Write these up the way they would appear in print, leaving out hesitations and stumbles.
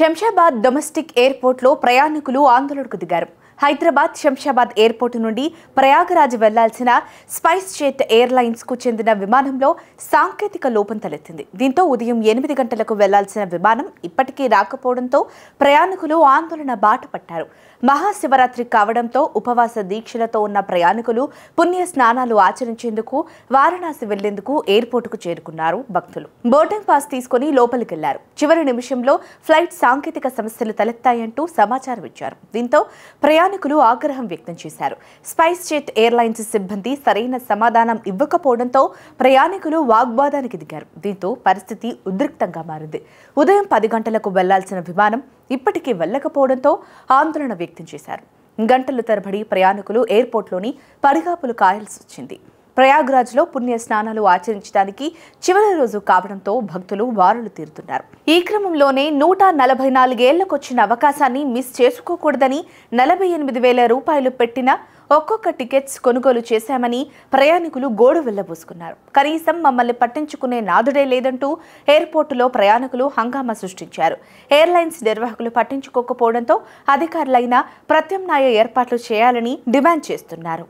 Shamshabad domestic airport లో ప్రయాణికులు ఆందోళనకు దిగారు. హైదరాబాద్ శంషాబాద్ ఎయిర్పోర్ట్ నుండి ప్రయాగరాజ్ వెళ్లాల్సిన స్పైస్ జెట్ ఎయిర్లైన్స్ కు చెందిన విమానంలో సాంకేతిక లోపం తలెత్తింది. దీంతో ఉదయం 8 గంటలకు వెళ్లాల్సిన విమానం ఇప్పటికీ రాకపోవడంతో ప్రయాణికులు ఆందోళన బాట పట్టారు. మహాశివరాత్రి కావడంతో ఉపవాస దీక్షలతో ఉన్న ప్రయాణికులు పుణ్య స్నానాలు ఆచరించేందుకు వారణాసి వెళ్లేందుకు ఎయిర్పోర్టుకు చేరుకున్నారు. భక్తులు బోర్డింగ్ పాస్ తీసుకుని లోపలికెళ్లారు. చివరి నిమిషంలో ఫ్లైట్ సాంకేతిక సమస్యలు తలెత్తాయంటూ సమాచారం ఇచ్చారు. దీంతో ప్రయాణికులు ఆగ్రహం వ్యక్తం చేశారు. స్పైస్ జెట్ ఎయిర్లైన్స్ సిబ్బంది సరైన సమాధానం ఇవ్వకపోవడంతో ప్రయాణికులు వాగ్వాదానికి దిగారు. దీంతో పరిస్థితి ఉద్రిక్తంగా మారింది. ఉదయం 10 గంటలకు వెళ్లాల్సిన విమానం ఇప్పటికీ వెళ్లకపోవడంతో ఆందోళన వ్యక్తం చేశారు. గంటల తరబడి ప్రయాణికులు ఎయిర్పోర్ట్లోని పడిగాపులు కాయాల్సి వచ్చింది. ప్రయాగ్రాజ్లో పుణ్య స్నానాలు ఆచరించడానికి చివరి రోజు కావడంతో భక్తులు వారులు తీరుతున్నారు. ఈ క్రమంలోనే 144 ఏళ్లకొచ్చిన అవకాశాన్ని మిస్ చేసుకోకూడదని 48,000 రూపాయలు పెట్టిన ఒక్కొక్క టికెట్స్ కొనుగోలు చేశామని ప్రయాణికులు గోడు వెళ్లబోసుకున్నారు. కనీసం మమ్మల్ని పట్టించుకునే నాదుడే లేదంటూ ఎయిర్పోర్టులో ప్రయాణికులు హంగామా సృష్టించారు. ఎయిర్లైన్స్ నిర్వాహకులు పట్టించుకోకపోవడంతో అధికారులైన ప్రత్యామ్నాయ ఏర్పాట్లు చేయాలని డిమాండ్ చేస్తున్నారు.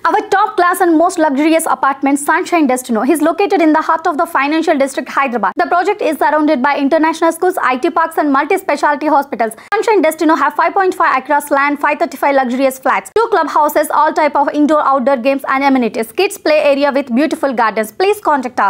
Our top class and most luxurious apartment, Sunshine Destino, is located in the heart of the financial district, Hyderabad. The project is surrounded by international schools, IT parks and multi-specialty hospitals. Sunshine Destino have 5.5 acres land, 535 luxurious flats, 2 clubhouses, all type of indoor-outdoor games and amenities, kids play area with beautiful gardens. Please contact us.